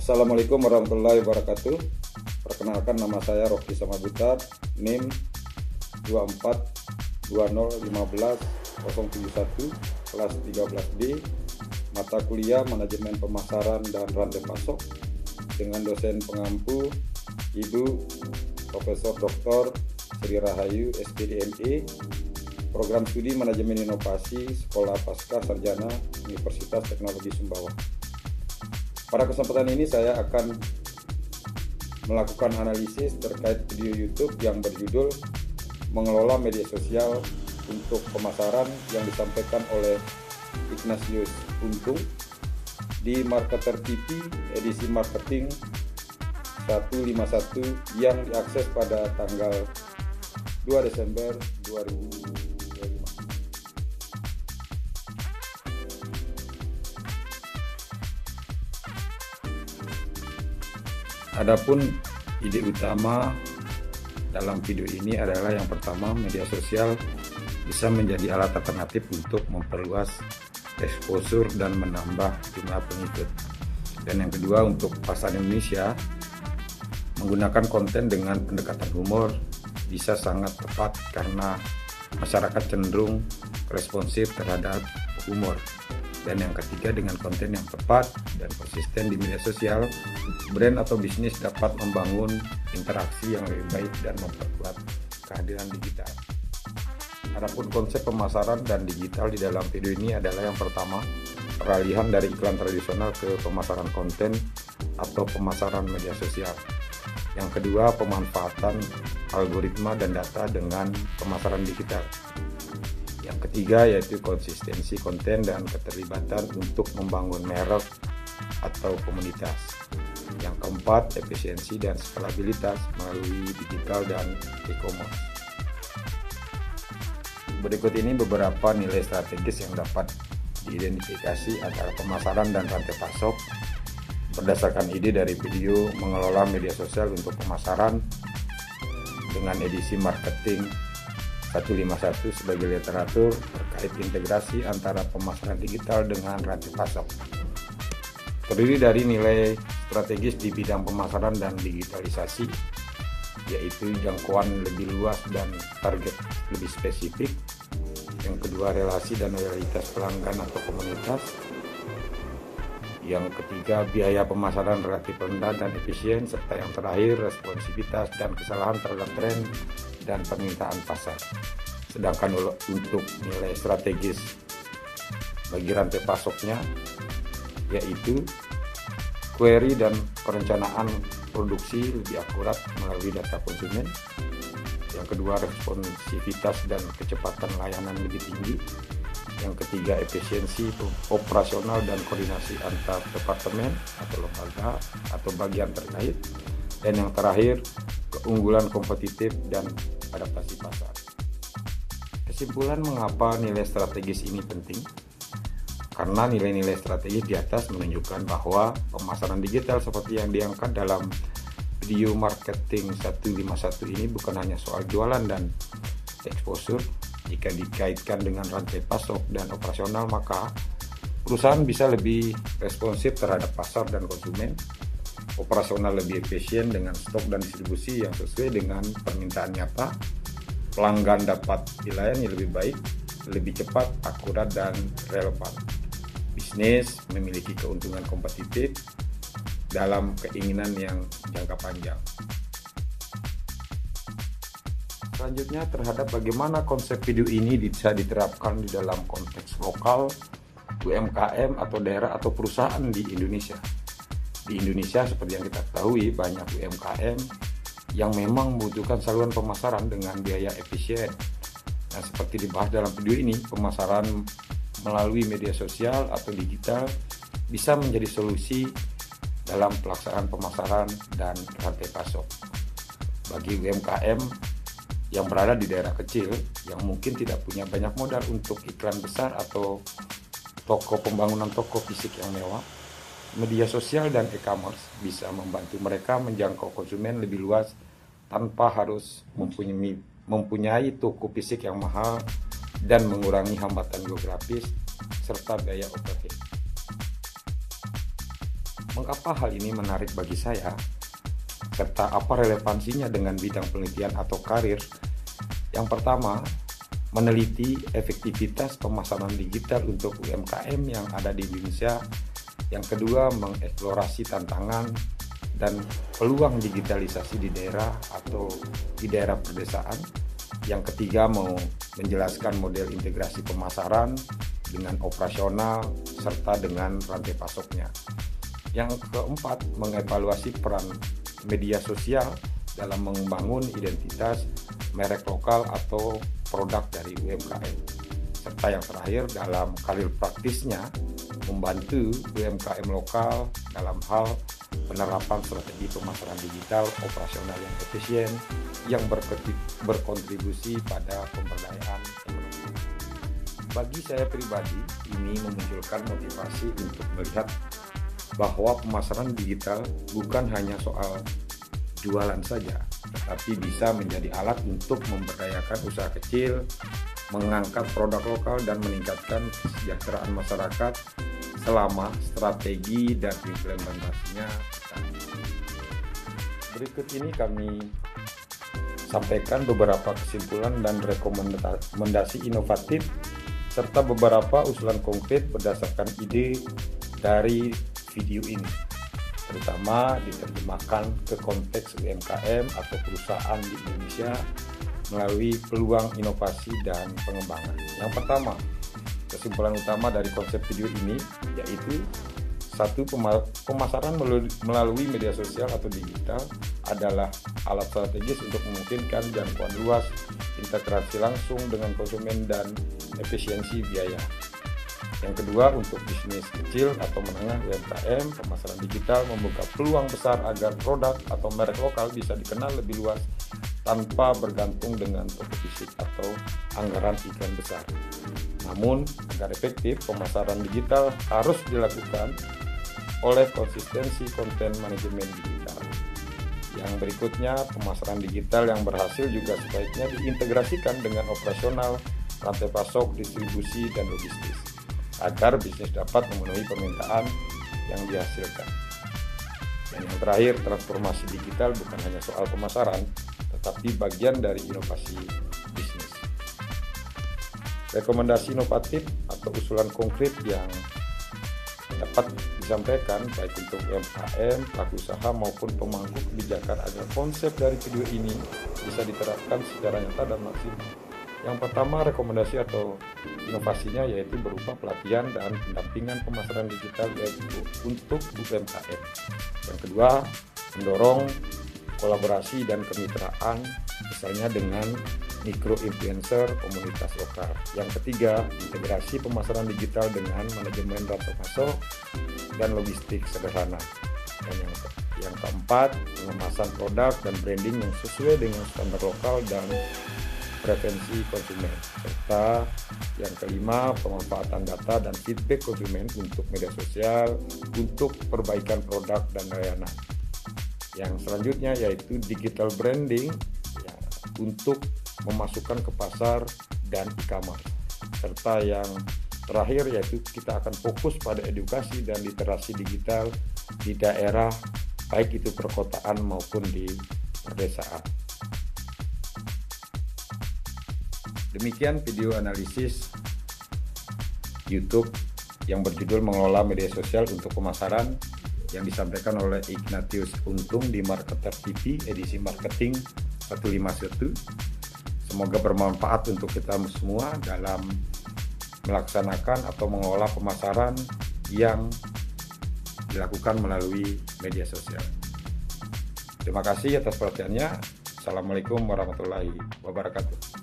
Assalamualaikum warahmatullahi wabarakatuh. Perkenalkan, nama saya Rocky Samabutar, NIM 242015071, kelas 13D, mata kuliah Manajemen Pemasaran dan Rantai Pasok, dengan dosen pengampu Ibu Profesor Dr. Sri Rahayu SPDME, program studi Manajemen Inovasi Sekolah Pasca Sarjana Universitas Teknologi Sumbawa. Pada kesempatan ini saya akan melakukan analisis terkait video YouTube yang berjudul Mengelola Media Sosial untuk Pemasaran yang disampaikan oleh Ignatius Untung di Marketer TV edisi marketing 151 yang diakses pada tanggal 2 Desember 2025. Adapun ide utama dalam video ini adalah yang pertama, media sosial bisa menjadi alat alternatif untuk memperluas exposure dan menambah jumlah pengikut. Dan yang kedua, untuk pasar Indonesia, menggunakan konten dengan pendekatan humor bisa sangat tepat karena masyarakat cenderung responsif terhadap humor. Dan yang ketiga, dengan konten yang tepat dan konsisten di media sosial, brand atau bisnis dapat membangun interaksi yang lebih baik dan memperkuat kehadiran digital. Adapun konsep pemasaran dan digital di dalam video ini adalah yang pertama, peralihan dari iklan tradisional ke pemasaran konten atau pemasaran media sosial. Yang kedua, pemanfaatan algoritma dan data dengan pemasaran digital. Yang ketiga, yaitu konsistensi konten dan keterlibatan untuk membangun merek atau komunitas. Yang keempat, efisiensi dan skalabilitas melalui digital dan e-commerce. Berikut ini beberapa nilai strategis yang dapat diidentifikasi antara pemasaran dan rantai pasok berdasarkan ide dari video Mengelola Media Sosial untuk Pemasaran dengan edisi marketing 151 sebagai literatur terkait integrasi antara pemasaran digital dengan rantai pasok. Terdiri dari nilai strategis di bidang pemasaran dan digitalisasi, yaitu jangkauan lebih luas dan target lebih spesifik. Yang kedua, relasi dan loyalitas pelanggan atau komunitas. Yang ketiga, biaya pemasaran relatif rendah dan efisien, serta yang terakhir, responsivitas dan kesalahan terhadap tren dan permintaan pasar. Sedangkan untuk nilai strategis bagi rantai pasoknya, yaitu query dan perencanaan produksi lebih akurat melalui data konsumen. Yang kedua, responsivitas dan kecepatan layanan lebih tinggi. Yang ketiga, efisiensi operasional dan koordinasi antar departemen atau lembaga atau bagian terkait. Dan yang terakhir, keunggulan kompetitif dan adaptasi pasar. Kesimpulan mengapa nilai strategis ini penting? Karena nilai-nilai strategis di atas menunjukkan bahwa pemasaran digital seperti yang diangkat dalam video marketing 151 ini bukan hanya soal jualan dan exposure. Jika dikaitkan dengan rantai pasok dan operasional, maka perusahaan bisa lebih responsif terhadap pasar dan konsumen, operasional lebih efisien dengan stok dan distribusi yang sesuai dengan permintaan nyata, pelanggan dapat dilayani lebih baik, lebih cepat, akurat, dan relevan. Bisnis memiliki keuntungan kompetitif dalam keinginan yang jangka panjang. Selanjutnya, terhadap bagaimana konsep video ini bisa diterapkan di dalam konteks lokal, UMKM atau daerah atau perusahaan di Indonesia. Di Indonesia, seperti yang kita ketahui, banyak UMKM yang memang membutuhkan saluran pemasaran dengan biaya efisien. Nah, seperti dibahas dalam video ini, pemasaran melalui media sosial atau digital bisa menjadi solusi dalam pelaksanaan pemasaran dan rantai pasok. Bagi UMKM yang berada di daerah kecil yang mungkin tidak punya banyak modal untuk iklan besar atau pembangunan toko fisik yang mewah, media sosial dan e-commerce bisa membantu mereka menjangkau konsumen lebih luas tanpa harus mempunyai toko fisik yang mahal dan mengurangi hambatan geografis serta biaya overhead. Mengapa hal ini menarik bagi saya, serta apa relevansinya dengan bidang penelitian atau karir? Yang pertama, meneliti efektivitas pemasaran digital untuk UMKM yang ada di Indonesia. Yang kedua, mengeksplorasi tantangan dan peluang digitalisasi di daerah atau di daerah pedesaan. Yang ketiga, mau menjelaskan model integrasi pemasaran dengan operasional serta dengan rantai pasoknya. Yang keempat, mengevaluasi peran media sosial dalam membangun identitas merek lokal atau produk dari UMKM. Serta yang terakhir, dalam karir praktisnya membantu UMKM lokal dalam hal penerapan strategi pemasaran digital operasional yang efisien yang berkontribusi pada pemberdayaan ekonomi. Bagi saya pribadi, ini memunculkan motivasi untuk melihat bahwa pemasaran digital bukan hanya soal jualan saja, tetapi bisa menjadi alat untuk memberdayakan usaha kecil, mengangkat produk lokal, dan meningkatkan kesejahteraan masyarakat selama strategi dan implementasinya. Berikut ini kami sampaikan beberapa kesimpulan dan rekomendasi inovatif serta beberapa usulan konkret berdasarkan ide dari video ini, terutama diterjemahkan ke konteks UMKM atau perusahaan di Indonesia melalui peluang inovasi dan pengembangan. Yang pertama, kesimpulan utama dari konsep video ini yaitu satu, pemasaran melalui media sosial atau digital adalah alat strategis untuk memungkinkan jangkauan luas, integrasi langsung dengan konsumen, dan efisiensi biaya. Yang kedua, untuk bisnis kecil atau menengah UMKM, pemasaran digital membuka peluang besar agar produk atau merek lokal bisa dikenal lebih luas tanpa bergantung dengan toko fisik atau anggaran iklan besar. Namun, agar efektif, pemasaran digital harus dilakukan oleh konsistensi konten manajemen digital. Yang berikutnya, pemasaran digital yang berhasil juga sebaiknya diintegrasikan dengan operasional, rantai pasok, distribusi, dan logistik, agar bisnis dapat memenuhi permintaan yang dihasilkan. Dan yang terakhir, transformasi digital bukan hanya soal pemasaran, tetapi bagian dari inovasi bisnis. Rekomendasi inovatif atau usulan konkret yang dapat disampaikan baik untuk UMKM, pelaku usaha maupun pemangku kebijakan agar konsep dari video ini bisa diterapkan secara nyata dan maksimal. Yang pertama, rekomendasi atau inovasinya yaitu berupa pelatihan dan pendampingan pemasaran digital untuk UMKM. Yang kedua, mendorong kolaborasi dan kemitraan misalnya dengan mikro influencer komunitas lokal. Yang ketiga, integrasi pemasaran digital dengan manajemen rantai pasok dan logistik sederhana. Dan yang keempat, pengemasan produk dan branding yang sesuai dengan standar lokal dan preferensi konsumen. Serta yang kelima, pemanfaatan data dan feedback konsumen untuk media sosial untuk perbaikan produk dan layanan. Yang selanjutnya yaitu digital branding ya, untuk memasukkan ke pasar dan e-commerce. Serta yang terakhir yaitu kita akan fokus pada edukasi dan literasi digital di daerah baik itu perkotaan maupun di pedesaan. Demikian video analisis YouTube yang berjudul Mengelola Media Sosial untuk Pemasaran yang disampaikan oleh Ignatius Untung di Marketer TV edisi marketing 151. Semoga bermanfaat untuk kita semua dalam melaksanakan atau mengelola pemasaran yang dilakukan melalui media sosial. Terima kasih atas perhatiannya. Assalamualaikum warahmatullahi wabarakatuh.